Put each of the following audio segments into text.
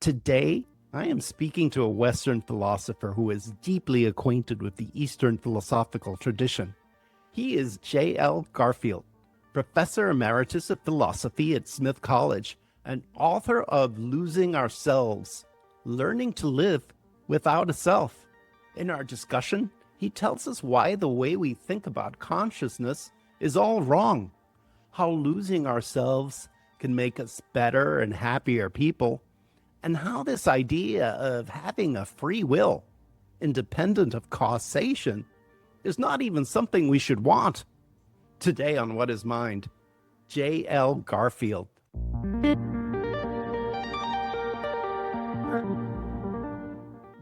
Today, I am speaking to a Western philosopher who is deeply acquainted with the Eastern philosophical tradition. He is J.L. Garfield, Professor Emeritus of Philosophy at Smith College and author of Losing Ourselves, Learning to Live Without a Self. In our discussion, he tells us why the way we think about consciousness is all wrong, how losing ourselves can make us better and happier people, and how this idea of having a free will, independent of causation, is not even something we should want. Today on What is Mind, J.L. Garfield.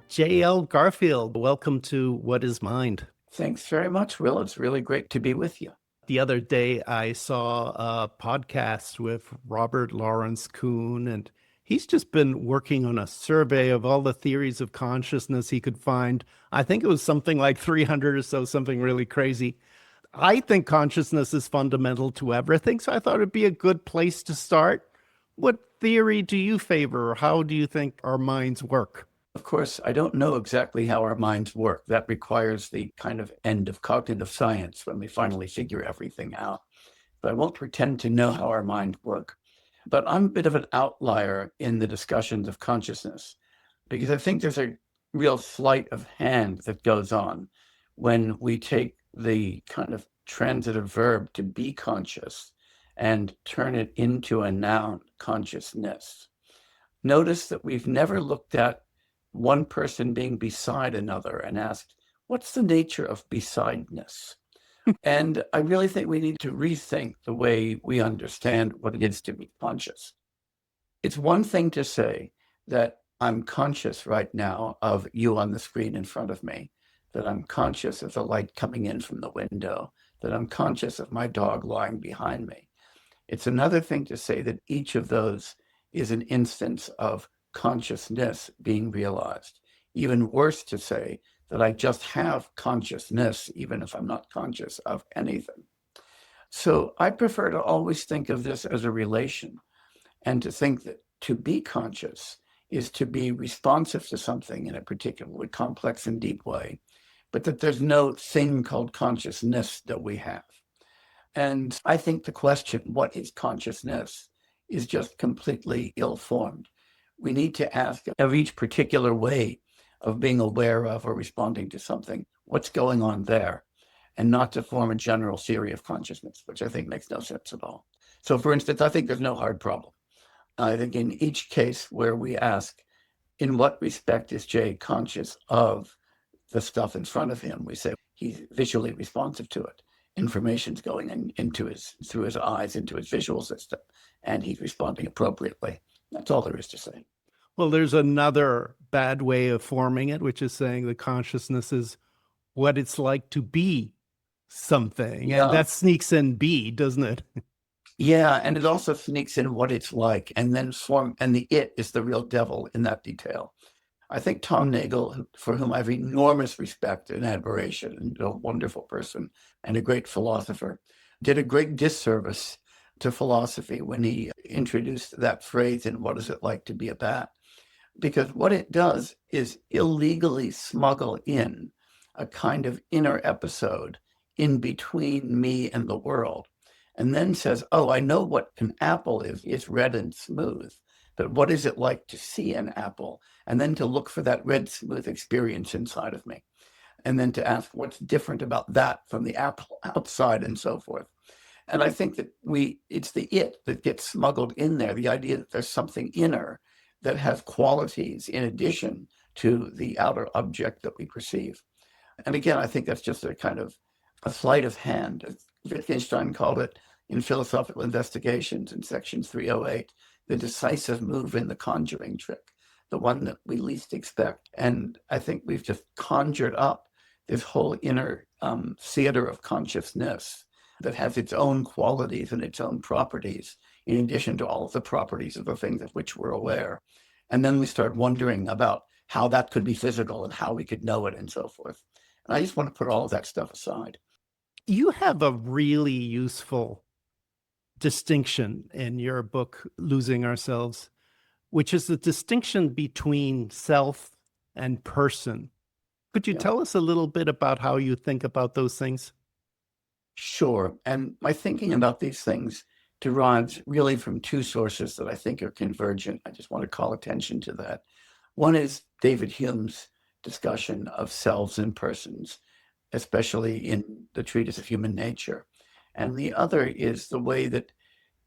J.L. Garfield, welcome to What is Mind. Thanks very much, Will. It's really great to be with you. The other day, I saw a podcast with Robert Lawrence Kuhn, and he's just been working on a survey of all the theories of consciousness he could find. I think it was something like 300 or so, something really crazy. I think consciousness is fundamental to everything, so I thought it'd be a good place to start. What theory do you favor, or how do you think our minds work? Of course, I don't know exactly how our minds work. That requires the kind of end of cognitive science when we finally figure everything out. But I won't pretend to know how our minds work. But I'm a bit of an outlier in the discussions of consciousness, because I think there's a real sleight of hand that goes on when we take the kind of transitive verb to be conscious and turn it into a noun, consciousness. Notice that we've never looked at one person being beside another and asked, what's the nature of besideness? And I really think we need to rethink the way we understand what it is to be conscious. It's one thing to say that I'm conscious right now of you on the screen in front of me, that I'm conscious of the light coming in from the window, that I'm conscious of my dog lying behind me. It's another thing to say that each of those is an instance of consciousness being realized. Even worse to say that I just have consciousness, even if I'm not conscious of anything. So I prefer to always think of this as a relation, and to think that to be conscious is to be responsive to something in a particularly complex and deep way, but that there's no thing called consciousness that we have. And I think the question, what is consciousness, is just completely ill-formed. We need to ask of each particular way of being aware of or responding to something, what's going on there, and not to form a general theory of consciousness, which I think makes no sense at all. So for instance, I think there's no hard problem. I think in each case where we ask, in what respect is Jay conscious of the stuff in front of him, we say he's visually responsive to it. Information's going through his eyes, into his visual system, and he's responding appropriately. That's all there is to say. Well, there's another bad way of forming it, which is saying the consciousness is what it's like to be something. Yeah. And that sneaks in B, doesn't it? Yeah, and it also sneaks in what it's like, and the it is the real devil in that detail. I think Tom Nagel, for whom I have enormous respect and admiration, and a wonderful person and a great philosopher, did a great disservice to philosophy when he introduced that phrase in What Is It Like to Be a Bat? Because what it does is illegally smuggle in a kind of inner episode in between me and the world, and then says, oh, I know what an apple is. It's red and smooth. But what is it like to see an apple? And then to look for that red, smooth experience inside of me. And then to ask what's different about that from the apple outside and so forth. And I think that it's the it that gets smuggled in there, the idea that there's something inner that has qualities in addition to the outer object that we perceive. And again, I think that's just a kind of a sleight of hand. As Wittgenstein called it in Philosophical Investigations in section 308, the decisive move in the conjuring trick, the one that we least expect. And I think we've just conjured up this whole inner theater of consciousness that has its own qualities and its own properties, in addition to all of the properties of the things of which we're aware. And then we start wondering about how that could be physical and how we could know it and so forth. And I just want to put all of that stuff aside. You have a really useful distinction in your book, Losing Ourselves, which is the distinction between self and person. Could you Yeah. tell us a little bit about how you think about those things? Sure. And my thinking about these things derives really from two sources that I think are convergent. I just want to call attention to that. One is David Hume's discussion of selves and persons, especially in the treatise of human nature. And the other is the way that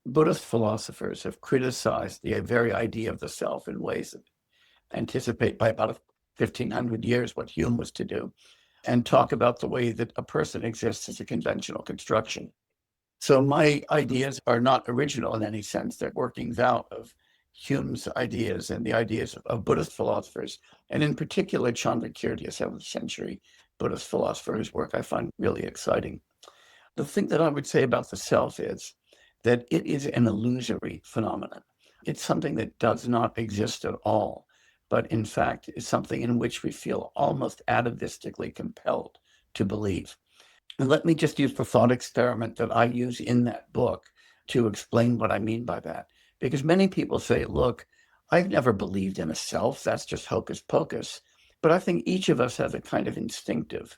Buddhist philosophers have criticized the very idea of the self in ways that anticipate by about 1,500 years what Hume was to do, and talk about the way that a person exists as a conventional construction. So my ideas are not original in any sense. They're workings out of Hume's ideas and the ideas of Buddhist philosophers, and in particular Chandrakirti, a 7th century Buddhist philosopher whose work I find really exciting. The thing that I would say about the self is that it is an illusory phenomenon. It's something that does not exist at all, but in fact is something in which we feel almost atavistically compelled to believe. And let me just use the thought experiment that I use in that book to explain what I mean by that. Because many people say, look, I've never believed in a self. That's just hocus pocus. But I think each of us has a kind of instinctive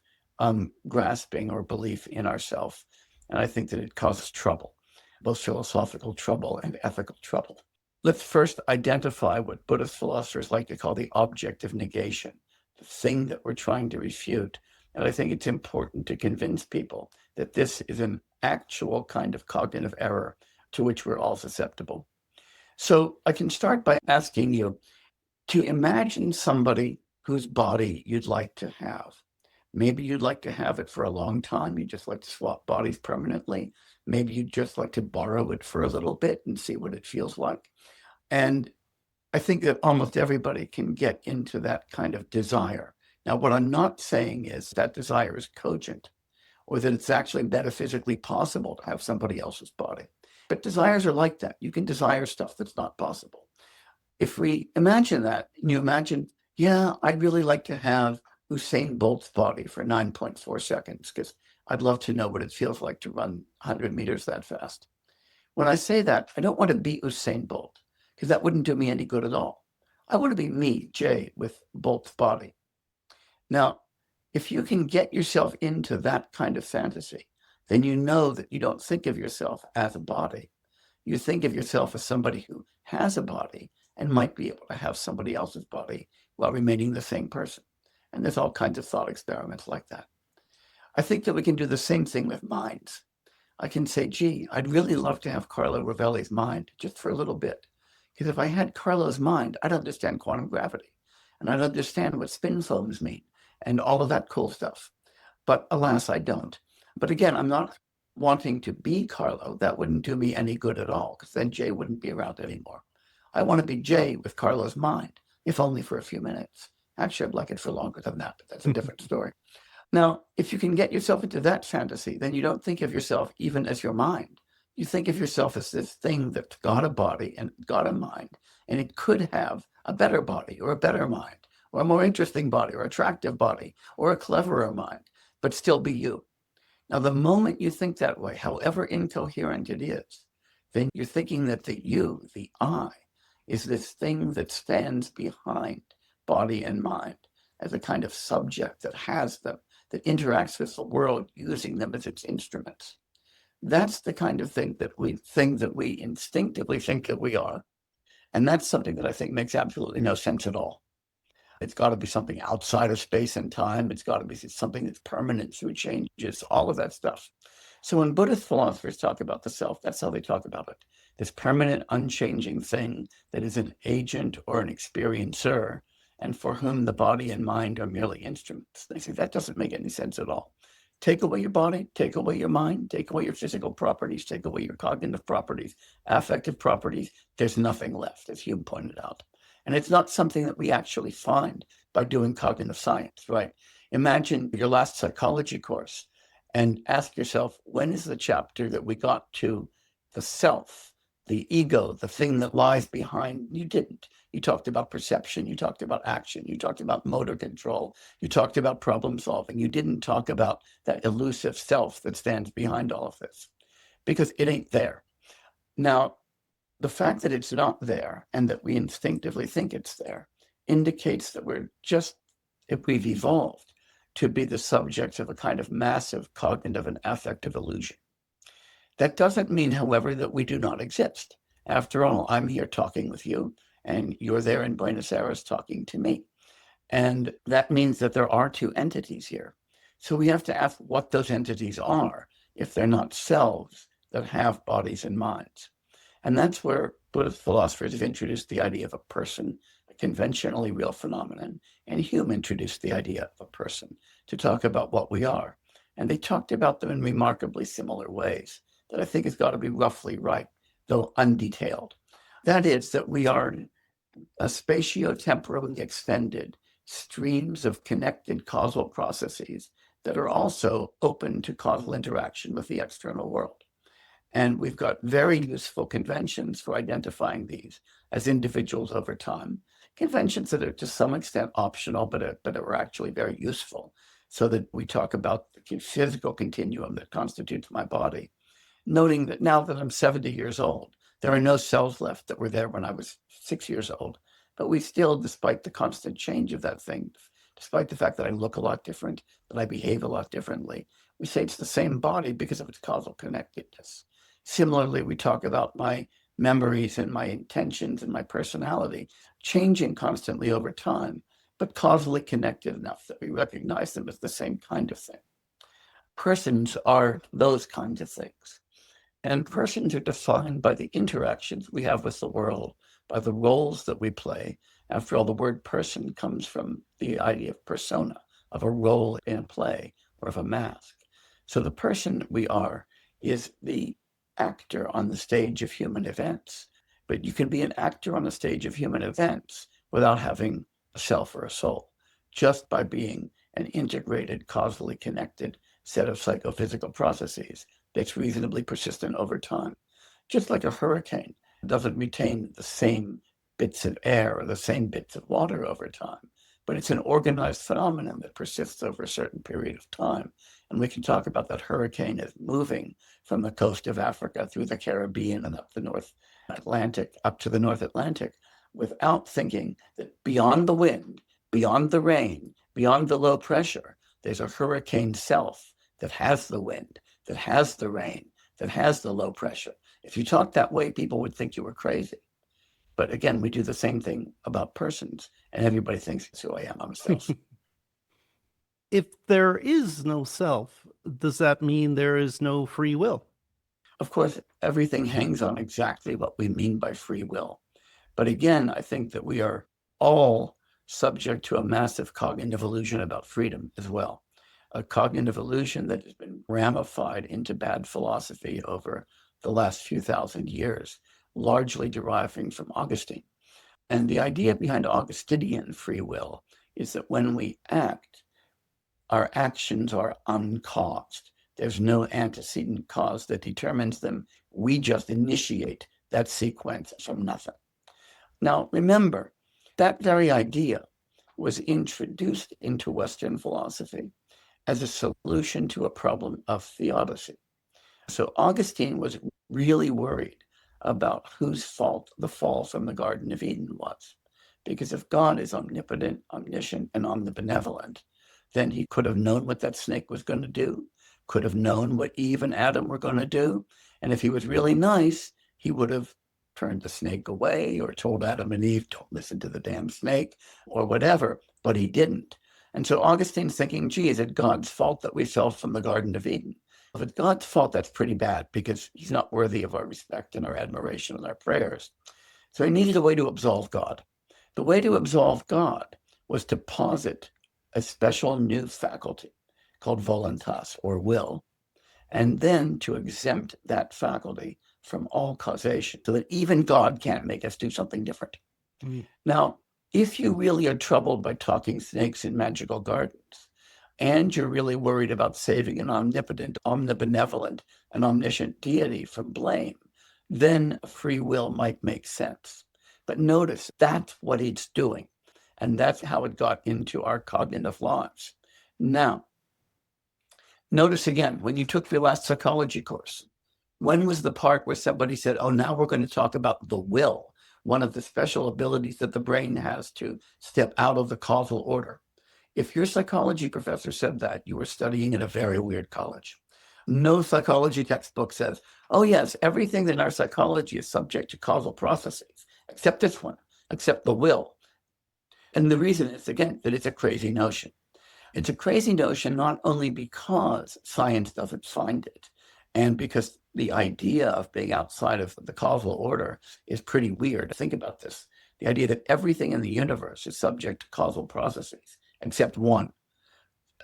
grasping or belief in ourself. And I think that it causes trouble, both philosophical trouble and ethical trouble. Let's first identify what Buddhist philosophers like to call the object of negation, the thing that we're trying to refute. And I think it's important to convince people that this is an actual kind of cognitive error to which we're all susceptible. So I can start by asking you to imagine somebody whose body you'd like to have. Maybe you'd like to have it for a long time. You'd just like to swap bodies permanently. Maybe you'd just like to borrow it for a little bit and see what it feels like. And I think that almost everybody can get into that kind of desire. Now, what I'm not saying is that desire is cogent or that it's actually metaphysically possible to have somebody else's body. But desires are like that. You can desire stuff that's not possible. If we imagine that, and you imagine, yeah, I'd really like to have Usain Bolt's body for 9.4 seconds because I'd love to know what it feels like to run 100 meters that fast. When I say that, I don't want to be Usain Bolt because that wouldn't do me any good at all. I want to be me, Jay, with Bolt's body. Now, if you can get yourself into that kind of fantasy, then you know that you don't think of yourself as a body. You think of yourself as somebody who has a body and might be able to have somebody else's body while remaining the same person. And there's all kinds of thought experiments like that. I think that we can do the same thing with minds. I can say, gee, I'd really love to have Carlo Rovelli's mind just for a little bit. Because if I had Carlo's mind, I'd understand quantum gravity and I'd understand what spin foams mean and all of that cool stuff. But alas, I don't. But again, I'm not wanting to be Carlo. That wouldn't do me any good at all because then Jay wouldn't be around anymore. I want to be Jay with Carlo's mind, if only for a few minutes. Actually, I'd like it for longer than that, but that's a different story. Now, if you can get yourself into that fantasy, then you don't think of yourself even as your mind. You think of yourself as this thing that's got a body and got a mind, and it could have a better body or a better mind, or a more interesting body or attractive body, or a cleverer mind, but still be you. Now, the moment you think that way, however incoherent it is, then you're thinking that the you, the I, is this thing that stands behind body and mind as a kind of subject that has them, that interacts with the world using them as its instruments. That's the kind of thing that we instinctively think that we are. And that's something that I think makes absolutely no sense at all. It's got to be something outside of space and time. It's got to be something that's permanent through changes, all of that stuff. So when Buddhist philosophers talk about the self, that's how they talk about it. This permanent, unchanging thing that is an agent or an experiencer, and for whom the body and mind are merely instruments. They say that doesn't make any sense at all. Take away your body, take away your mind, take away your physical properties, take away your cognitive properties, affective properties. There's nothing left, as Hume pointed out. And it's not something that we actually find by doing cognitive science, right? Imagine your last psychology course and ask yourself, when is the chapter that we got to the self, the ego, the thing that lies behind? You didn't. You talked about perception, you talked about action, you talked about motor control, you talked about problem solving. You didn't talk about that elusive self that stands behind all of this because it ain't there. Now, The fact that it's not there and that we instinctively think it's there indicates that if we've evolved to be the subject of a kind of massive cognitive and affective illusion. That doesn't mean, however, that we do not exist. After all, I'm here talking with you, and you're there in Buenos Aires talking to me. And that means that there are two entities here. So we have to ask what those entities are if they're not selves that have bodies and minds. And that's where Buddhist philosophers have introduced the idea of a person, a conventionally real phenomenon, and Hume introduced the idea of a person to talk about what we are. And they talked about them in remarkably similar ways that I think has got to be roughly right, though undetailed. That is that we are a spatio-temporally extended streams of connected causal processes that are also open to causal interaction with the external world. And we've got very useful conventions for identifying these as individuals over time, conventions that are to some extent optional, but are actually very useful, so that we talk about the physical continuum that constitutes my body, noting that now that I'm 70 years old, there are no cells left that were there when I was 6 years old, but we still, despite the constant change of that thing, despite the fact that I look a lot different, that I behave a lot differently, we say it's the same body because of its causal connectedness. Similarly, we talk about my memories and my intentions and my personality changing constantly over time, but causally connected enough that we recognize them as the same kind of thing. Persons are those kinds of things. And persons are defined by the interactions we have with the world, by the roles that we play. After all, the word person comes from the idea of persona, of a role in a play or of a mask. So the person we are is the actor on the stage of human events. But you can be an actor on the stage of human events without having a self or a soul, just by being an integrated, causally connected set of psychophysical processes that's reasonably persistent over time. Just like a hurricane doesn't retain the same bits of air or the same bits of water over time, but it's an organized phenomenon that persists over a certain period of time. And we can talk about that hurricane as moving from the coast of Africa through the Caribbean and up the North Atlantic, up to the North Atlantic, without thinking that beyond the wind, beyond the rain, beyond the low pressure, there's a hurricane self that has the wind, that has the rain, that has the low pressure. If you talk that way, people would think you were crazy. But again, we do the same thing about persons, and everybody thinks it's who I am. I'm a self. If there is no self, does that mean there is no free will? Of course, everything hangs on exactly what we mean by free will. But again, I think that we are all subject to a massive cognitive illusion about freedom as well. A cognitive illusion that has been ramified into bad philosophy over the last few thousand years, largely deriving from Augustine. And the idea behind Augustinian free will is that when we act, our actions are uncaused. There's no antecedent cause that determines them. We just initiate that sequence from nothing. Now, remember, that very idea was introduced into Western philosophy as a solution to a problem of theodicy. So Augustine was really worried about whose fault the fall from the Garden of Eden was. Because if God is omnipotent, omniscient, and omnibenevolent, then he could have known what that snake was going to do, could have known what Eve and Adam were going to do. And if he was really nice, he would have turned the snake away or told Adam and Eve, don't listen to the damn snake or whatever, but he didn't. And so Augustine's thinking, gee, is it God's fault that we fell from the Garden of Eden? If it's God's fault, that's pretty bad because he's not worthy of our respect and our admiration and our prayers. So he needed a way to absolve God. The way to absolve God was to posit a special new faculty called voluntas, or will, and then to exempt that faculty from all causation so that even God can't make us do something different. Mm. Now, if you really are troubled by talking snakes in magical gardens, and you're really worried about saving an omnipotent, omnibenevolent, and omniscient deity from blame, then free will might make sense. But notice that's what it's doing. And that's how it got into our cognitive lives. Now, notice again, when you took your last psychology course, When was the part where somebody said, oh, now we're going to talk about the will, one of the special abilities that the brain has to step out of the causal order? If your psychology professor said that, you were studying in a very weird college. No psychology textbook says, oh, yes, everything in our psychology is subject to causal processes, except this one, except the will. And the reason is, again, that it's a crazy notion. It's a crazy notion not only because science doesn't find it, and because the idea of being outside of the causal order is pretty weird. Think about this. The idea that everything in the universe is subject to causal processes, except one,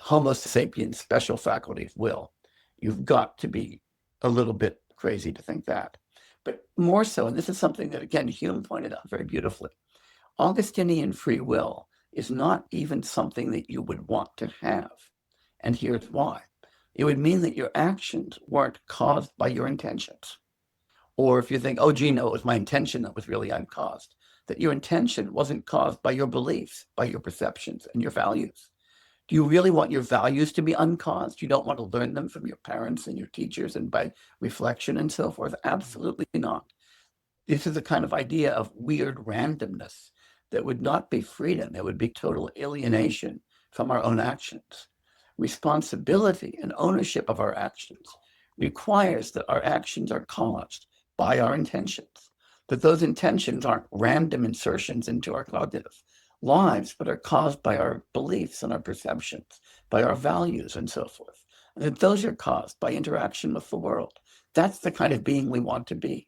Homo sapiens' special faculty of will. You've got to be a little bit crazy to think that. But more so, and this is something that, again, Hume pointed out very beautifully, Augustinian free will is not even something that you would want to have. And here's why. It would mean that your actions weren't caused by your intentions. Or if you think, oh, gee, no, it was my intention that was really uncaused, that your intention wasn't caused by your beliefs, by your perceptions and your values. Do you really want your values to be uncaused? You don't want to learn them from your parents and your teachers and by reflection and so forth? Absolutely not. This is a kind of idea of weird randomness that would not be freedom. It would be total alienation from our own actions. Responsibility and ownership of our actions requires that our actions are caused by our intentions, that those intentions aren't random insertions into our cognitive lives, but are caused by our beliefs and our perceptions, by our values and so forth. And that those are caused by interaction with the world. That's the kind of being we want to be.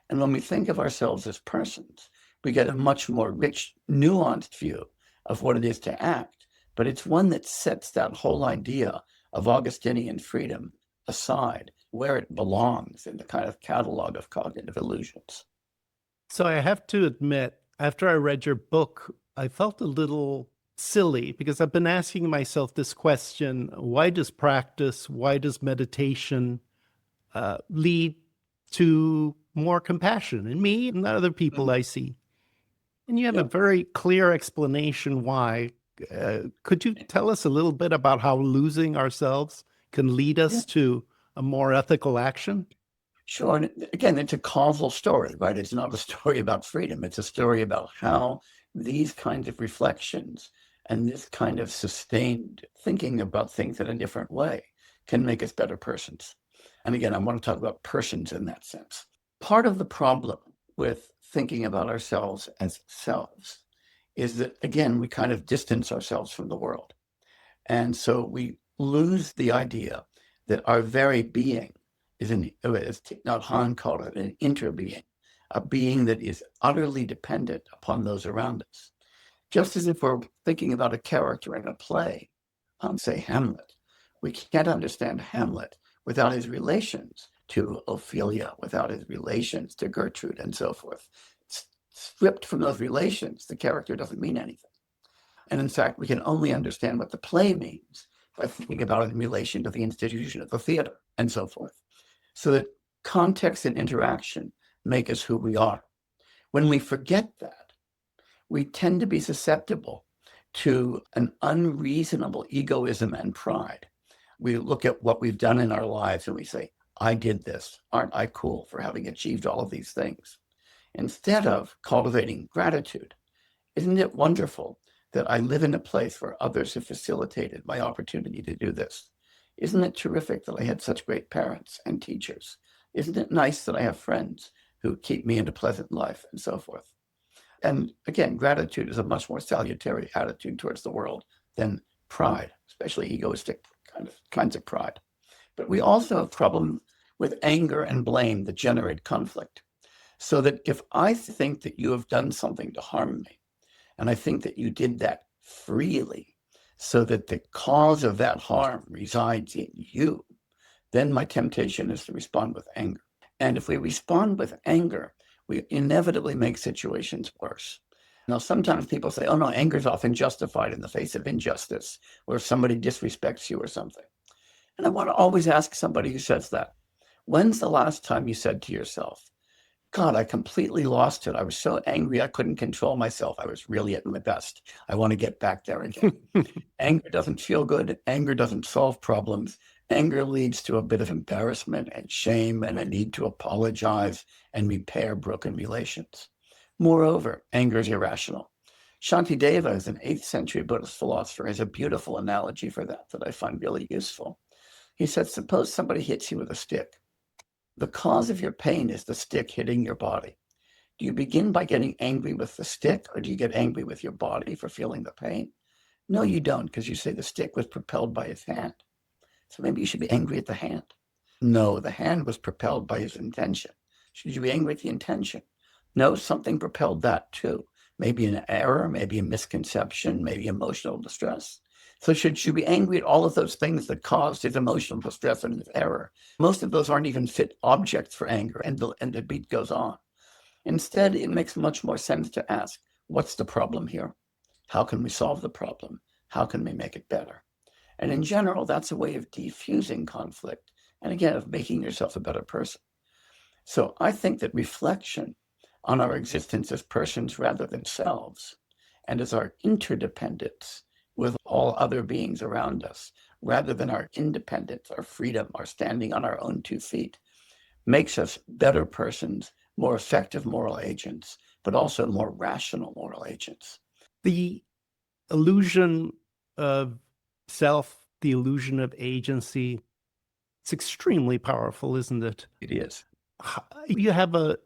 And when we think of ourselves as persons, we get a much more rich, nuanced view of what it is to act. But it's one that sets that whole idea of Augustinian freedom aside, where it belongs in the kind of catalog of cognitive illusions. So I have to admit, after I read your book, I felt a little silly because I've been asking myself this question: why does practice, why does meditation lead to more compassion in me and other people I see? And you have a Yeah. very clear explanation why. Could you tell us a little bit about how losing ourselves can lead Yeah. us to a more ethical action? Sure. And again, it's a causal story, right? It's not a story about freedom. It's a story about how these kinds of reflections and this kind of sustained thinking about things in a different way can make us better persons. And again, I want to talk about persons in that sense. Part of the problem with thinking about ourselves as selves is that, again, we kind of distance ourselves from the world. And so we lose the idea that our very being is, as Thich Nhat Hanh called it, an interbeing, a being that is utterly dependent upon those around us. Just as if we're thinking about a character in a play, say Hamlet, we can't understand Hamlet without his relations to Ophelia, without his relations to Gertrude, and so forth. Stripped from those relations, the character doesn't mean anything. And in fact, we can only understand what the play means by thinking about it in relation to the institution of the theater and so forth. So that context and interaction make us who we are. When we forget that, we tend to be susceptible to an unreasonable egoism and pride. We look at what we've done in our lives and we say, I did this. Aren't I cool for having achieved all of these things? Instead of cultivating gratitude, isn't it wonderful that I live in a place where others have facilitated my opportunity to do this? Isn't it terrific that I had such great parents and teachers? Isn't it nice that I have friends who keep me in a pleasant life and so forth? And again, gratitude is a much more salutary attitude towards the world than pride, especially egoistic kinds of pride. But we also have problem with anger and blame that generate conflict. So that if I think that you have done something to harm me, and I think that you did that freely, so that the cause of that harm resides in you, then my temptation is to respond with anger. And if we respond with anger, we inevitably make situations worse. Now, sometimes people say, oh no, anger is often justified in the face of injustice, or if somebody disrespects you or something. And I want to always ask somebody who says that, when's the last time you said to yourself, God, I completely lost it. I was so angry I couldn't control myself. I was really at my best. I want to get back there again. Anger doesn't feel good. Anger doesn't solve problems. Anger leads to a bit of embarrassment and shame and a need to apologize and repair broken relations. Moreover, anger is irrational. Shantideva, is an 8th century Buddhist philosopher, has a beautiful analogy for that I find really useful. He said, suppose somebody hits you with a stick. The cause of your pain is the stick hitting your body. Do you begin by getting angry with the stick, or do you get angry with your body for feeling the pain? No, you don't, because you say the stick was propelled by his hand. So maybe you should be angry at the hand. No, the hand was propelled by his intention. Should you be angry at the intention? No, something propelled that too. Maybe an error, maybe a misconception, maybe emotional distress. So should you be angry at all of those things that caused his emotional distress and his error? Most of those aren't even fit objects for anger, and the beat goes on. Instead, it makes much more sense to ask, what's the problem here? How can we solve the problem? How can we make it better? And in general, that's a way of defusing conflict, and again, of making yourself a better person. So I think that reflection on our existence as persons rather than selves, and as our interdependence with all other beings around us, rather than our independence, our freedom, our standing on our own 2 feet, makes us better persons, more effective moral agents, but also more rational moral agents. The illusion of self, the illusion of agency, it's extremely powerful, isn't it? It is. You have a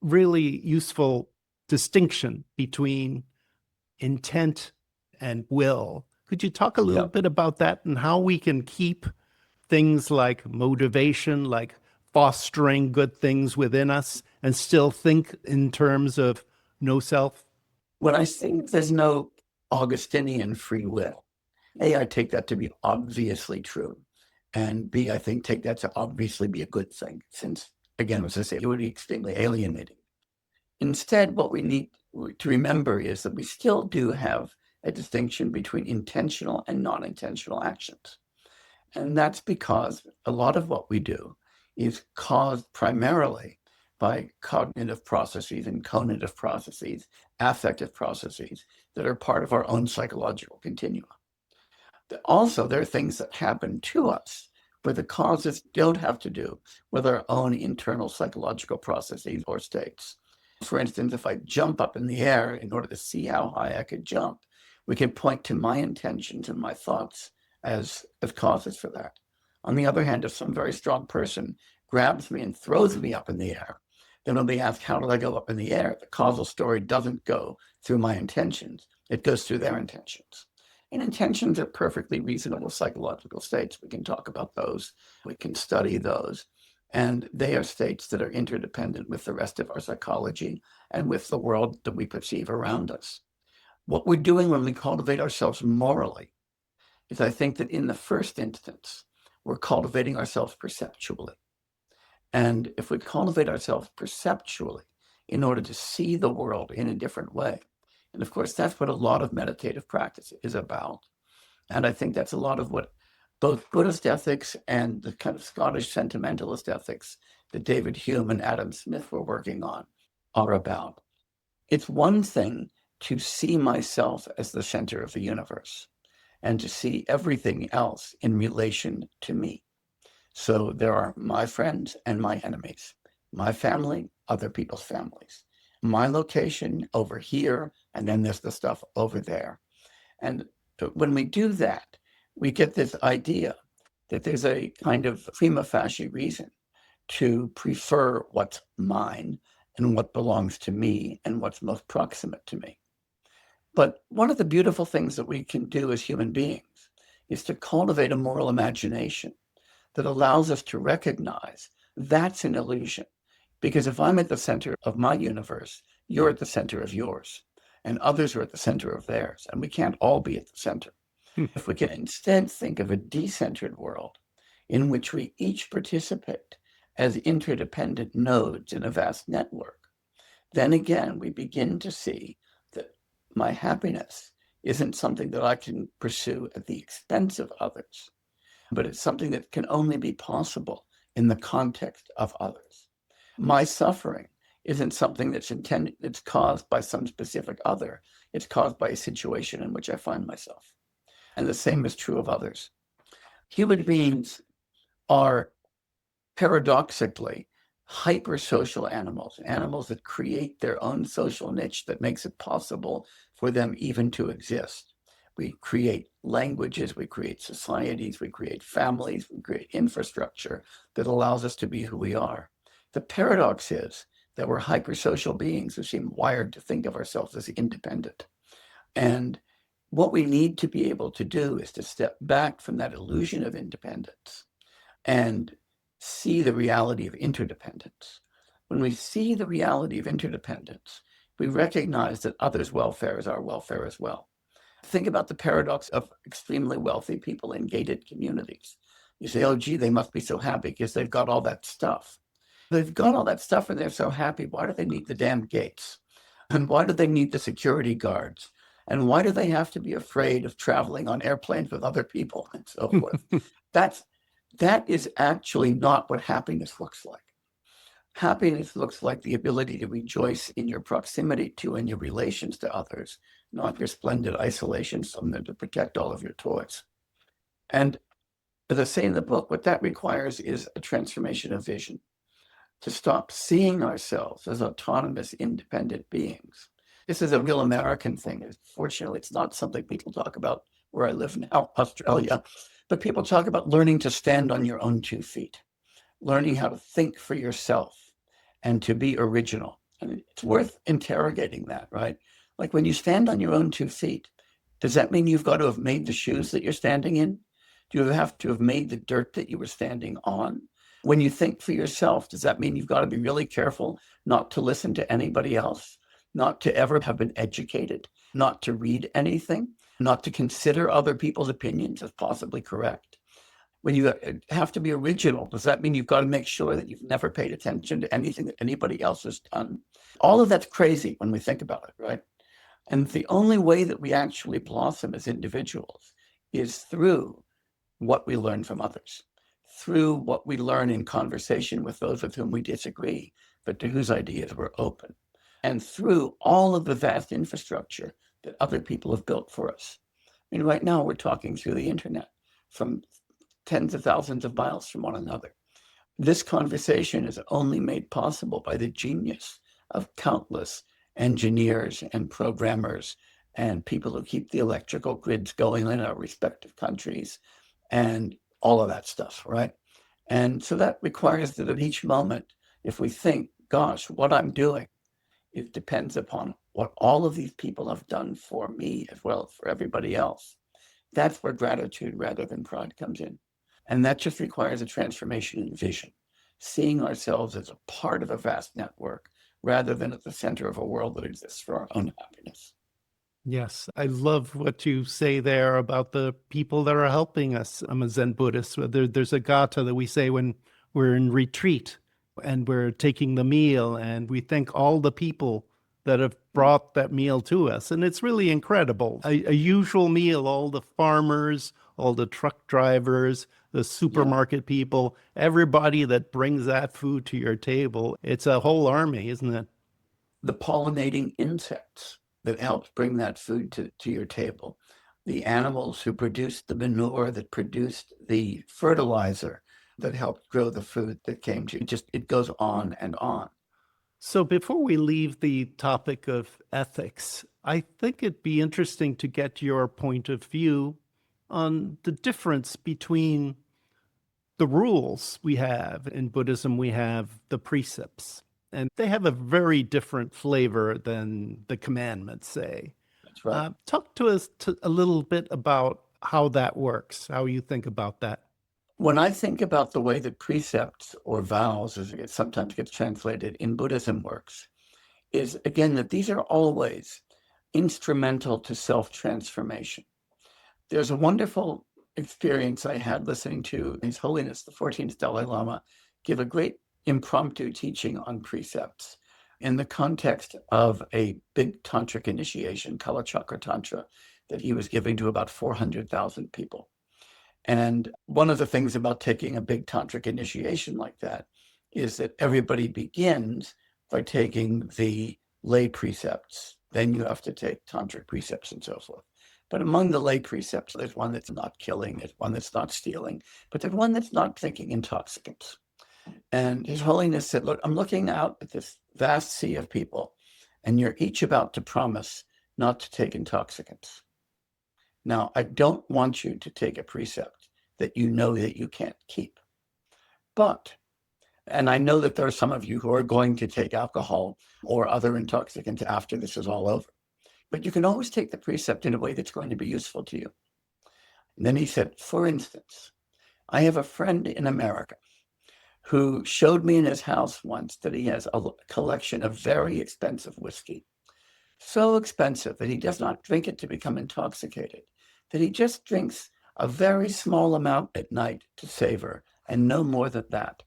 really useful distinction between intent and will. Could you talk a little bit about that and how we can keep things like motivation, like fostering good things within us, and still think in terms of no self? When I think there's no Augustinian free will, A, I take that to be obviously true. And B, I think take that to obviously be a good thing, since, again, as I say, it would be extremely alienating. Instead, what we need to remember is that we still do have a distinction between intentional and non-intentional actions. And that's because a lot of what we do is caused primarily by cognitive processes and conative processes, affective processes that are part of our own psychological continuum. Also, there are things that happen to us where the causes don't have to do with our own internal psychological processes or states. For instance, if I jump up in the air in order to see how high I could jump, we can point to my intentions and my thoughts as causes for that. On the other hand, if some very strong person grabs me and throws me up in the air, then when they ask, how did I go up in the air? The causal story doesn't go through my intentions. It goes through their intentions. And intentions are perfectly reasonable psychological states. We can talk about those. We can study those. And they are states that are interdependent with the rest of our psychology and with the world that we perceive around us. What we're doing when we cultivate ourselves morally is, I think, that in the first instance, we're cultivating ourselves perceptually. And if we cultivate ourselves perceptually in order to see the world in a different way, and of course, that's what a lot of meditative practice is about. And I think that's a lot of what both Buddhist ethics and the kind of Scottish sentimentalist ethics that David Hume and Adam Smith were working on are about. It's one thing to see myself as the center of the universe and to see everything else in relation to me. So there are my friends and my enemies, my family, other people's families, my location over here, and then there's the stuff over there. And when we do that, we get this idea that there's a kind of prima facie reason to prefer what's mine and what belongs to me and what's most proximate to me. But one of the beautiful things that we can do as human beings is to cultivate a moral imagination that allows us to recognize that's an illusion. Because if I'm at the center of my universe, you're at the center of yours, and others are at the center of theirs, and we can't all be at the center. If we can instead think of a decentered world in which we each participate as interdependent nodes in a vast network, then again, we begin to see that my happiness isn't something that I can pursue at the expense of others, but it's something that can only be possible in the context of others. My suffering isn't something that's intended, it's caused by some specific other. It's caused by a situation in which I find myself. And the same is true of others. Human beings are paradoxically hypersocial animals, animals that create their own social niche that makes it possible for them even to exist. We create languages, we create societies, we create families, we create infrastructure that allows us to be who we are. The paradox is that we're hypersocial beings who seem wired to think of ourselves as independent. And what we need to be able to do is to step back from that illusion of independence and see the reality of interdependence. When we see the reality of interdependence, we recognize that others' welfare is our welfare as well. Think about the paradox of extremely wealthy people in gated communities. You say, oh, gee, they must be so happy because they've got all that stuff. They've got all that stuff and they're so happy. Why do they need the damn gates? And why do they need the security guards? And why do they have to be afraid of traveling on airplanes with other people and so forth? That is actually not what happiness looks like. Happiness looks like the ability to rejoice in your proximity to and your relations to others, not your splendid isolation from them to protect all of your toys. And as I say in the book, what that requires is a transformation of vision, to stop seeing ourselves as autonomous, independent beings. This is a real American thing. Fortunately, it's not something people talk about where I live now, Australia, but people talk about learning to stand on your own 2 feet, learning how to think for yourself and to be original. And it's worth interrogating that, right? Like when you stand on your own 2 feet, does that mean you've got to have made the shoes that you're standing in? Do you have to have made the dirt that you were standing on? When you think for yourself, does that mean you've got to be really careful not to listen to anybody else, not to ever have been educated, not to read anything, not to consider other people's opinions as possibly correct? When you have to be original, does that mean you've got to make sure that you've never paid attention to anything that anybody else has done? All of that's crazy when we think about it, right? And the only way that we actually blossom as individuals is through what we learn from others, through what we learn in conversation with those with whom we disagree, but to whose ideas we're open, and through all of the vast infrastructure that other people have built for us. I mean, right now we're talking through the internet from tens of thousands of miles from one another. This conversation is only made possible by the genius of countless engineers and programmers and people who keep the electrical grids going in our respective countries and all of that stuff, right? And so that requires that at each moment, if we think, gosh, what I'm doing, it depends upon what all of these people have done for me as well as for everybody else. That's where gratitude rather than pride comes in. And that just requires a transformation in vision, seeing ourselves as a part of a vast network rather than at the center of a world that exists for our own happiness. Yes, I love what you say there about the people that are helping us. I'm a Zen Buddhist. There's a gata that we say when we're in retreat and we're taking the meal, and we thank all the people that have brought that meal to us. And it's really incredible. A usual meal, all the farmers, all the truck drivers, the supermarket people, everybody that brings that food to your table. It's a whole army, isn't it? The pollinating insects that help bring that food to your table, the animals who produced the manure, that produced the fertilizer, that helped grow the food that came to you. It goes on and on. So before we leave the topic of ethics, I think it'd be interesting to get your point of view on the difference between the rules we have. In Buddhism, we have the precepts, and they have a very different flavor than the commandments, say. That's right. Talk to us a little bit about how that works, how you think about that. When I think about the way that precepts or vows, as it sometimes gets translated in Buddhism, works, is again that these are always instrumental to self-transformation. There's a wonderful experience I had listening to His Holiness the 14th Dalai Lama give a great impromptu teaching on precepts in the context of a big tantric initiation, Kalachakra Tantra, that he was giving to about 400,000 people. And one of the things about taking a big tantric initiation like that is that everybody begins by taking the lay precepts. Then you have to take tantric precepts and so forth. But among the lay precepts, there's one that's not killing, there's one that's not stealing, but there's one that's not drinking intoxicants. And His Holiness said, look, I'm looking out at this vast sea of people, and you're each about to promise not to take intoxicants. Now, I don't want you to take a precept that you know that you can't keep. But, and I know that there are some of you who are going to take alcohol or other intoxicants after this is all over, but you can always take the precept in a way that's going to be useful to you. And then he said, for instance, I have a friend in America who showed me in his house once that he has a collection of very expensive whiskey. So expensive that he does not drink it to become intoxicated, that he just drinks a very small amount at night to savor, and no more than that.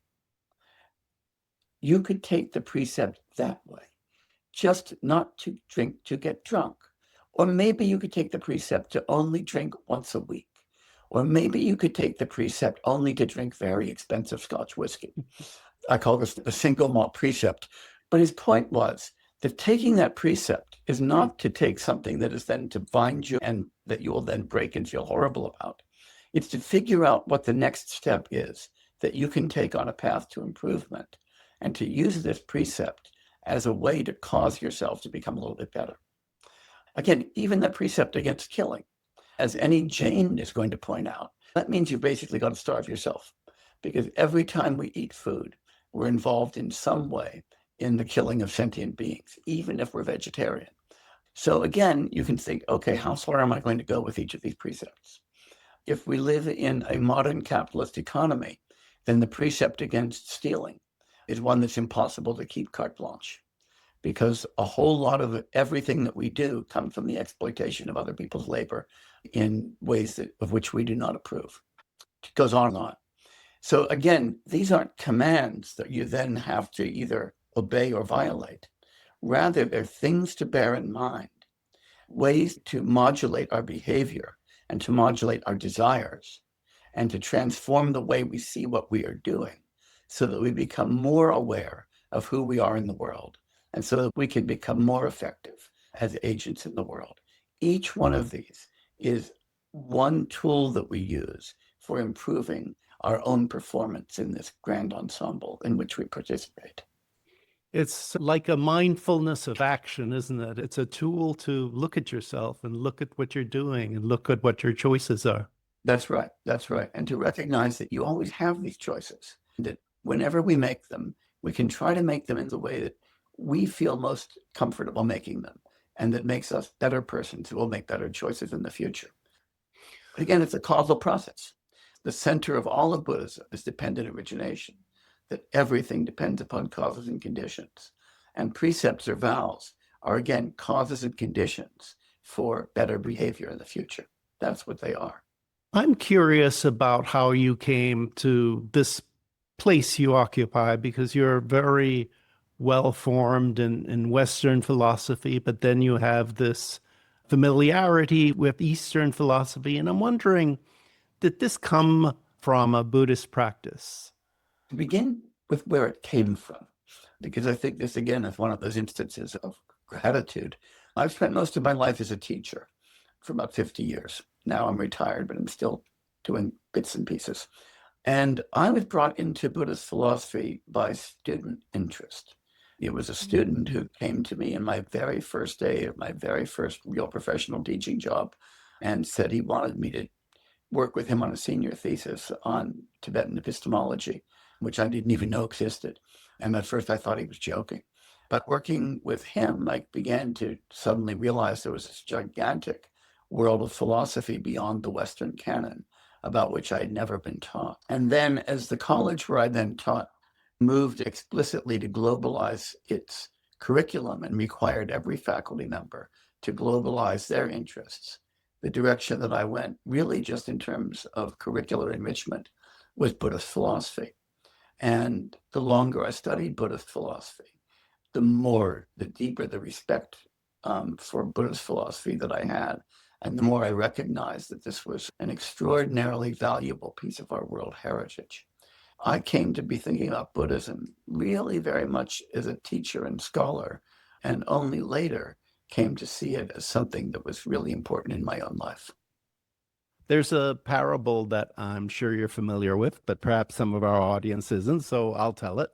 You could take the precept that way, just not to drink to get drunk. Or maybe you could take the precept to only drink once a week. Or maybe you could take the precept only to drink very expensive Scotch whiskey. I call this the single malt precept. But his point was that taking that precept is not to take something that is then to bind you and that you will then break and feel horrible about. It's to figure out what the next step is that you can take on a path to improvement, and to use this precept as a way to cause yourself to become a little bit better. Again, even the precept against killing, as any Jain is going to point out, that means you basically got to starve yourself, because every time we eat food, we're involved in some way in the killing of sentient beings, even if we're vegetarian. So again, you can think, okay, how far am I going to go with each of these precepts? If we live in a modern capitalist economy, then the precept against stealing is one that's impossible to keep carte blanche, because a whole lot of everything that we do comes from the exploitation of other people's labor in ways of which we do not approve. It goes on and on. So again, these aren't commands that you then have to either obey or violate. Rather, they're things to bear in mind, ways to modulate our behavior and to modulate our desires and to transform the way we see what we are doing so that we become more aware of who we are in the world and so that we can become more effective as agents in the world. Each one of these is one tool that we use for improving our own performance in this grand ensemble in which we participate. It's like a mindfulness of action, isn't it? It's a tool to look at yourself and look at what you're doing and look at what your choices are. That's right. That's right. And to recognize that you always have these choices, that whenever we make them, we can try to make them in the way that we feel most comfortable making them, and that makes us better persons who will make better choices in the future. But again, it's a causal process. The center of all of Buddhism is dependent origination, that everything depends upon causes and conditions. And precepts or vows are, again, causes and conditions for better behavior in the future. That's what they are. I'm curious about how you came to this place you occupy, because you're very well formed in Western philosophy, but then you have this familiarity with Eastern philosophy. And I'm wondering, did this come from a Buddhist practice? To begin with where it came from, because I think this, again, is one of those instances of gratitude. I've spent most of my life as a teacher for about 50 years. Now I'm retired, but I'm still doing bits and pieces. And I was brought into Buddhist philosophy by student interest. It was a student who came to me in my very first day of my very first real professional teaching job and said he wanted me to work with him on a senior thesis on Tibetan epistemology, which I didn't even know existed. And at first I thought he was joking. But working with him, I began to suddenly realize there was this gigantic world of philosophy beyond the Western canon about which I had never been taught. And then as the college where I then taught moved explicitly to globalize its curriculum and required every faculty member to globalize their interests, the direction that I went, really just in terms of curricular enrichment, was Buddhist philosophy. And the longer I studied Buddhist philosophy, the deeper the respect for Buddhist philosophy that I had, and the more I recognized that this was an extraordinarily valuable piece of our world heritage. I came to be thinking about Buddhism really very much as a teacher and scholar, and only later came to see it as something that was really important in my own life. There's a parable that I'm sure you're familiar with, but perhaps some of our audience isn't, so I'll tell it.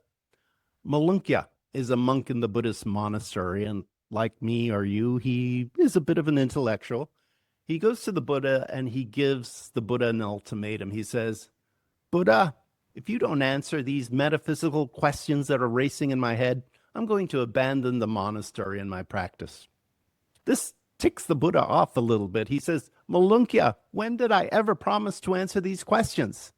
Malunkya is a monk in the Buddhist monastery, and like me or you, he is a bit of an intellectual. He goes to the Buddha and he gives the Buddha an ultimatum. He says, Buddha, if you don't answer these metaphysical questions that are racing in my head, I'm going to abandon the monastery and my practice. This ticks the Buddha off a little bit. He says, Malunkya, when did I ever promise to answer these questions?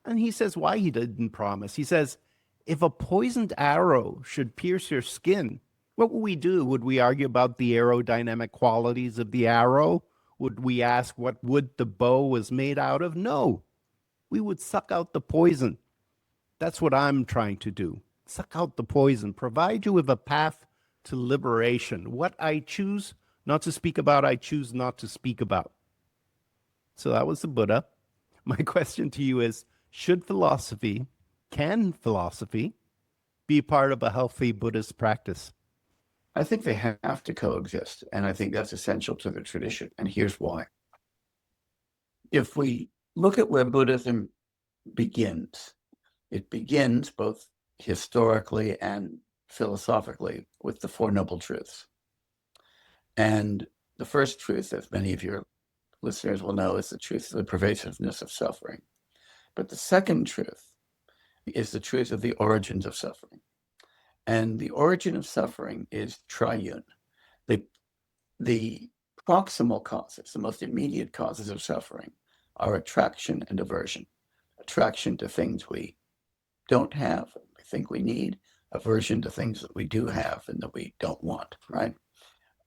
And he says why he didn't promise. He says, if a poisoned arrow should pierce your skin, what would we do? Would we argue about the aerodynamic qualities of the arrow? Would we ask what wood the bow was made out of? No. We would suck out the poison. That's what I'm trying to do. Suck out the poison, provide you with a path to liberation. What I choose not to speak about, I choose not to speak about. So that was the Buddha. My question to you is, can philosophy be part of a healthy Buddhist practice? I think they have to coexist, and I think that's essential to the tradition, and here's why. If we look at where Buddhism begins, it begins both historically and philosophically with the Four Noble Truths. And the first truth, as many of your listeners will know, is the truth of the pervasiveness of suffering. But the second truth is the truth of the origins of suffering. And the origin of suffering is triune. The proximal causes, the most immediate causes of suffering, are attraction and aversion. Attraction to things we don't have, we think we need, aversion to things that we do have and that we don't want, right?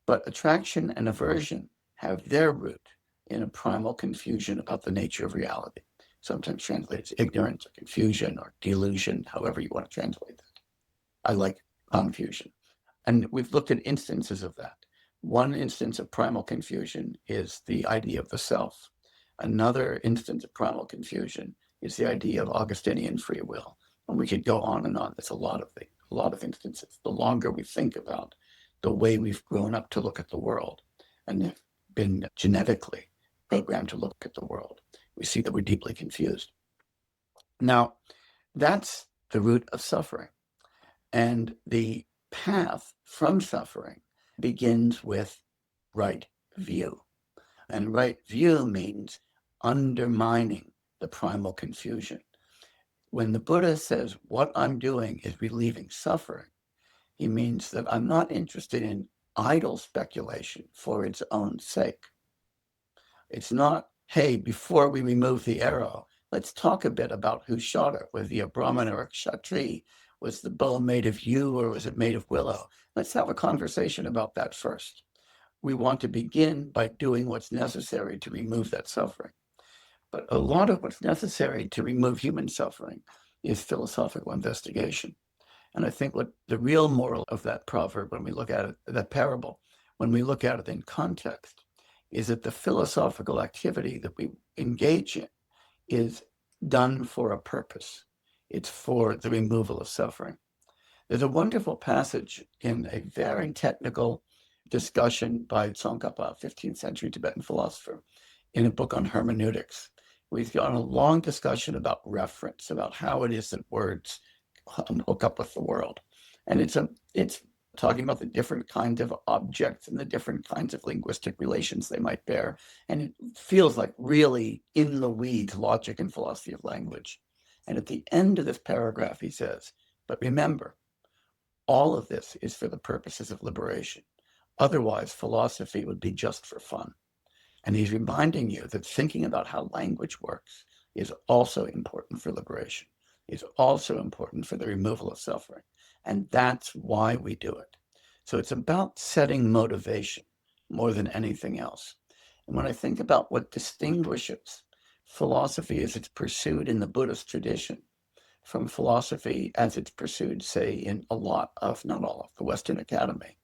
But attraction and aversion have their root in a primal confusion about the nature of reality. Sometimes translated as ignorance or confusion or delusion, however you want to translate that. I like confusion. And we've looked at instances of that. One instance of primal confusion is the idea of the self. Another instance of primal confusion is the idea of Augustinian free will. And we could go on and on. There's a lot of instances. The longer we think about the way we've grown up to look at the world and have been genetically programmed to look at the world, we see that we're deeply confused. Now, that's the root of suffering. And the path from suffering begins with right view. And right view means undermining the primal confusion. When the Buddha says, what I'm doing is relieving suffering, he means that I'm not interested in idle speculation for its own sake. It's not, hey, before we remove the arrow, let's talk a bit about who shot it, whether a Brahmin or a Kshatri. Was the bow made of yew or was it made of willow? Let's have a conversation about that first. We want to begin by doing what's necessary to remove that suffering. But a lot of what's necessary to remove human suffering is philosophical investigation. And I think what the real moral of that proverb, when we look at it, that parable, when we look at it in context, is that the philosophical activity that we engage in is done for a purpose. It's for the removal of suffering. There's a wonderful passage in a very technical discussion by Tsongkhapa, a 15th century Tibetan philosopher, in a book on hermeneutics. We've got a long discussion about reference, about how it is that words hook up with the world. And it's talking about the different kinds of objects and the different kinds of linguistic relations they might bear. And it feels like really in the weeds logic and philosophy of language. And at the end of this paragraph, he says, but remember, all of this is for the purposes of liberation. Otherwise, philosophy would be just for fun. And he's reminding you that thinking about how language works is also important for liberation, is also important for the removal of suffering. And that's why we do it. So it's about setting motivation more than anything else. And when I think about what distinguishes philosophy as it's pursued in the Buddhist tradition from philosophy as it's pursued, say, in a lot of, not all of, the Western Academy,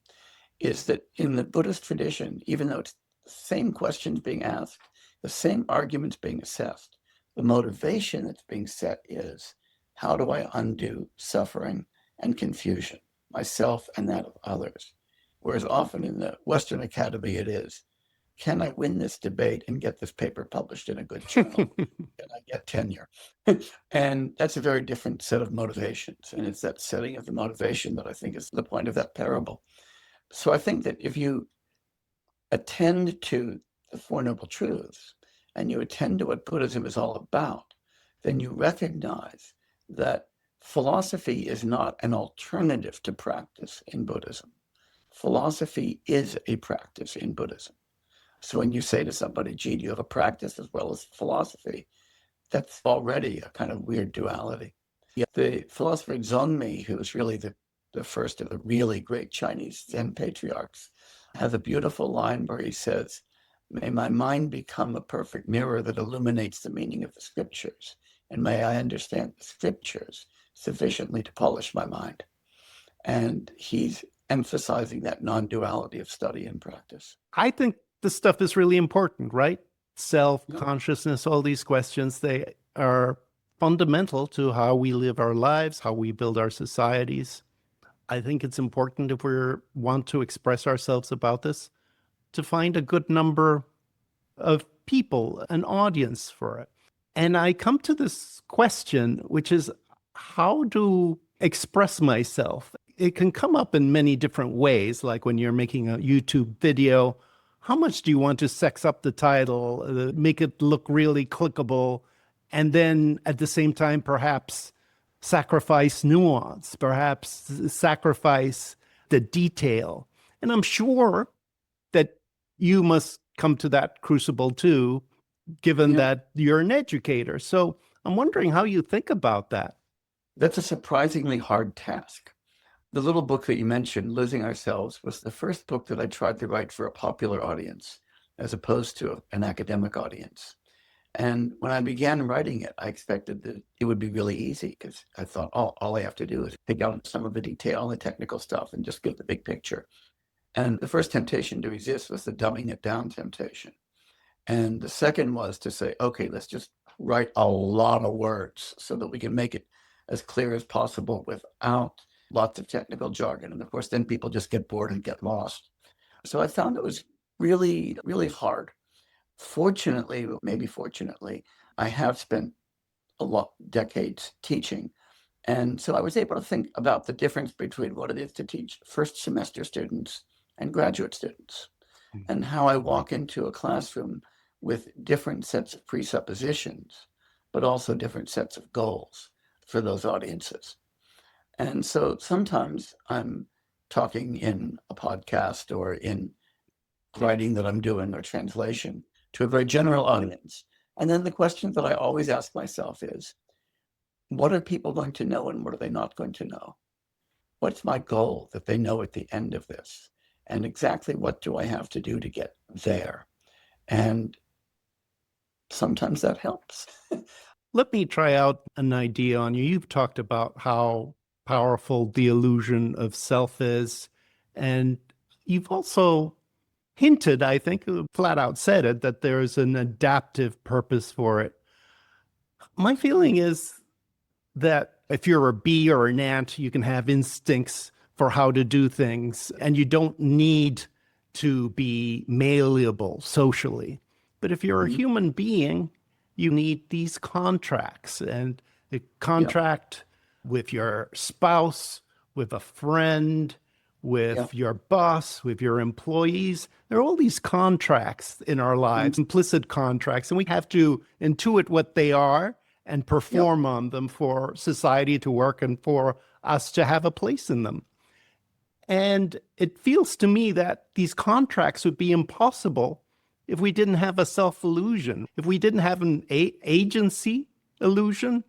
is that in the Buddhist tradition, even though it's the same questions being asked, the same arguments being assessed, the motivation that's being set is how do I undo suffering and confusion, myself and that of others? Whereas often in the Western Academy it is, can I win this debate and get this paper published in a good journal? Can I get tenure? And that's a very different set of motivations. And it's that setting of the motivation that I think is the point of that parable. So I think that if you attend to the Four Noble Truths and you attend to what Buddhism is all about, then you recognize that philosophy is not an alternative to practice in Buddhism. Philosophy is a practice in Buddhism. So when you say to somebody, gee, do you have a practice as well as philosophy? That's already a kind of weird duality. Yet the philosopher Zongmi, who was really the first of the really great Chinese Zen patriarchs, has a beautiful line where he says, may my mind become a perfect mirror that illuminates the meaning of the scriptures, and may I understand the scriptures sufficiently to polish my mind. And he's emphasizing that non-duality of study and practice. I think this stuff is really important, right? Self-consciousness, all these questions, they are fundamental to how we live our lives, how we build our societies. I think it's important if we want to express ourselves about this, to find a good number of people, an audience for it. And I come to this question, which is how to express myself. It can come up in many different ways, like when you're making a YouTube video. How much do you want to sex up the title, make it look really clickable, and then at the same time, perhaps sacrifice nuance, perhaps sacrifice the detail? And I'm sure that you must come to that crucible too, given that you're an educator. So I'm wondering how you think about that. That's a surprisingly hard task. The little book that you mentioned, Losing Ourselves, was the first book that I tried to write for a popular audience, as opposed to an academic audience. And when I began writing it, I expected that it would be really easy because I thought, oh, all I have to do is pick out some of the detail and the technical stuff and just give the big picture. And the first temptation to resist was the dumbing it down temptation. And the second was to say, okay, let's just write a lot of words so that we can make it as clear as possible without lots of technical jargon. And of course, then people just get bored and get lost. So I found it was really, really hard. Fortunately, maybe fortunately, I have spent decades teaching. And so I was able to think about the difference between what it is to teach first semester students and graduate students, and how I walk into a classroom with different sets of presuppositions, but also different sets of goals for those audiences. And so sometimes I'm talking in a podcast or in writing that I'm doing or translation to a very general audience. And then the question that I always ask myself is, what are people going to know and what are they not going to know? What's my goal that they know at the end of this? And exactly what do I have to do to get there? And sometimes that helps. Let me try out an idea on you. You've talked about how powerful the illusion of self is. And you've also hinted, I think, flat out said it, that there is an adaptive purpose for it. My feeling is that if you're a bee or an ant, you can have instincts for how to do things, and you don't need to be malleable socially. But if you're a human being, you need these contracts, and a contract with your spouse, with a friend, with your boss, with your employees. There are all these contracts in our lives, implicit contracts, and we have to intuit what they are and perform on them for society to work and for us to have a place in them. And it feels to me that these contracts would be impossible if we didn't have a self-illusion. If we didn't have an agency illusion,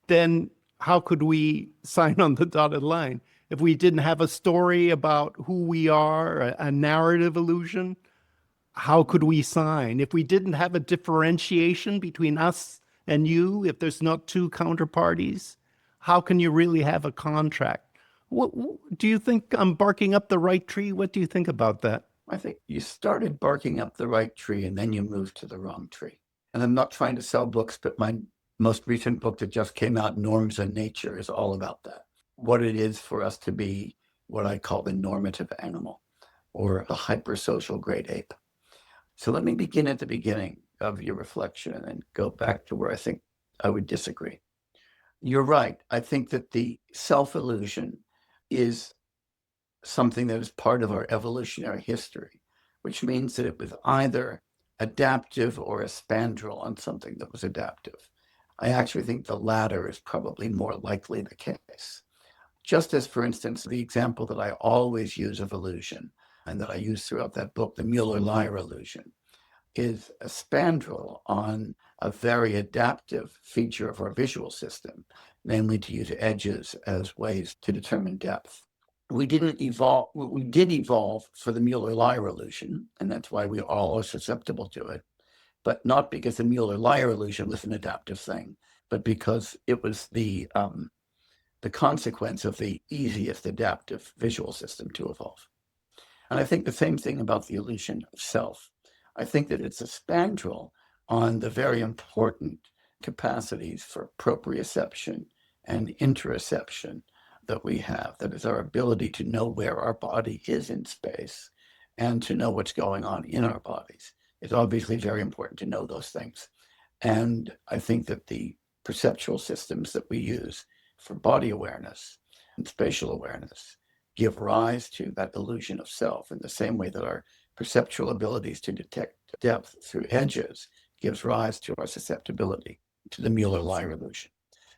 then how could we sign on the dotted line? If we didn't have a story about who we are, a narrative illusion, how could we sign? If we didn't have a differentiation between us and you, if there's not two counterparties, how can you really have a contract? What do you think I'm barking up the right tree? What do you think about that? I think you started barking up the right tree and then you moved to the wrong tree. And I'm not trying to sell books, but my most recent book that just came out, Norms and Nature, is all about that. What it is for us to be what I call the normative animal or the hypersocial great ape. So let me begin at the beginning of your reflection and then go back to where I think I would disagree. You're right. I think that the self-illusion is something that is part of our evolutionary history, which means that it was either adaptive or a spandrel on something that was adaptive. I actually think the latter is probably more likely the case. Just as, for instance, the example that I always use of illusion and that I use throughout that book, the Mueller-Lyer illusion, is a spandrel on a very adaptive feature of our visual system, namely to use edges as ways to determine depth. We did evolve for the Mueller-Lyer illusion, and that's why we all are susceptible to it, but not because the Mueller-Lyer illusion was an adaptive thing, but because it was the consequence of the easiest adaptive visual system to evolve. And I think the same thing about the illusion of self. I think that it's a spandrel on the very important capacities for proprioception and interoception that we have. That is our ability to know where our body is in space and to know what's going on in our bodies. It's obviously very important to know those things. And I think that the perceptual systems that we use for body awareness and spatial awareness give rise to that illusion of self in the same way that our perceptual abilities to detect depth through edges gives rise to our susceptibility to the Mueller-Lyer illusion.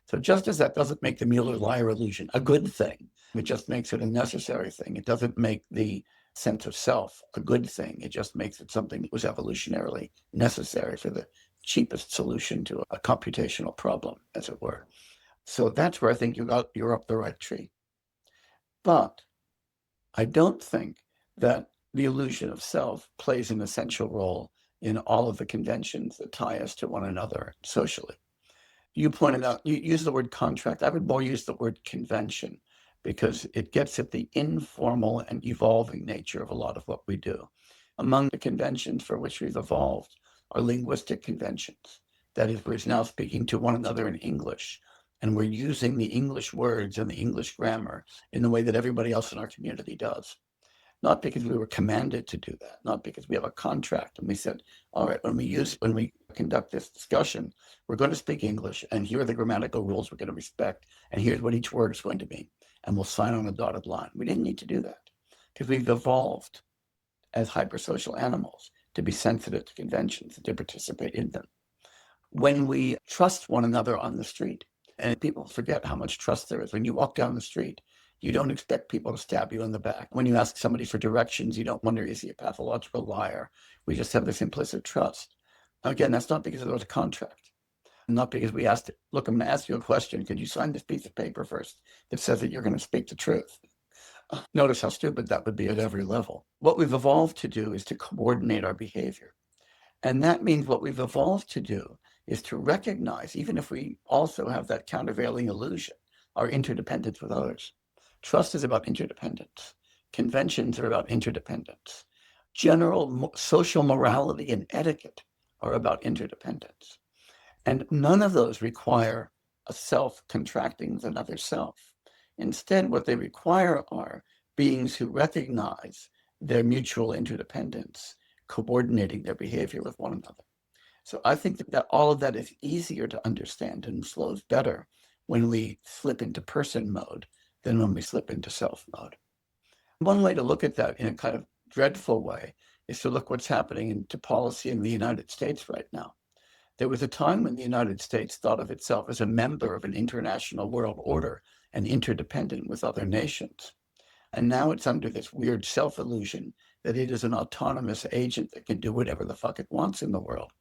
So just as that doesn't make the Mueller-Lyer illusion a good thing, it just makes it a necessary thing. It doesn't make the sense of self a good thing. It just makes it something that was evolutionarily necessary for the cheapest solution to a computational problem, as it were. So that's where I think you're up the right tree. But I don't think that the illusion of self plays an essential role in all of the conventions that tie us to one another socially. You pointed out, you use the word contract. I would more use the word convention because it gets at the informal and evolving nature of a lot of what we do. Among the conventions for which we've evolved are linguistic conventions. That is, we're now speaking to one another in English, and we're using the English words and the English grammar in the way that everybody else in our community does. Not because we were commanded to do that, not because we have a contract and we said, all right, when we conduct this discussion, we're going to speak English and here are the grammatical rules we're going to respect and here's what each word is going to mean. And we'll sign on a dotted line. We didn't need to do that because we've evolved as hypersocial animals to be sensitive to conventions and to participate in them. When we trust one another on the street, and people forget how much trust there is. When you walk down the street, you don't expect people to stab you in the back. When you ask somebody for directions, you don't wonder, is he a pathological liar? We just have this implicit trust. Again, that's not because there was a contract, not because we asked, look, I'm going to ask you a question. Could you sign this piece of paper first that says that you're going to speak the truth? Notice how stupid that would be at every level. What we've evolved to do is to coordinate our behavior. And that means what we've evolved to do is to recognize, even if we also have that countervailing illusion, our interdependence with others. Trust is about interdependence. Conventions are about interdependence. General social morality and etiquette are about interdependence. And none of those require a self contracting with another self. Instead, what they require are beings who recognize their mutual interdependence, coordinating their behavior with one another. So I think that all of that is easier to understand and flows better when we slip into person mode than when we slip into self mode. One way to look at that in a kind of dreadful way is to look what's happening into policy in the United States right now. There was a time when the United States thought of itself as a member of an international world order and interdependent with other nations. And now it's under this weird self-illusion that it is an autonomous agent that can do whatever the fuck it wants in the world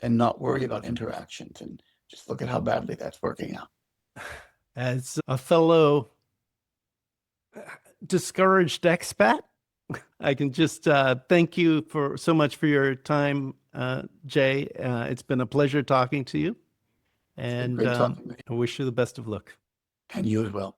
and not worry about interactions. And just look at how badly that's working out. As a fellow discouraged expat, I can just thank you for so much for your time, Jay. It's been a pleasure talking to you, and Great talking with you. I wish you the best of luck. And you as well.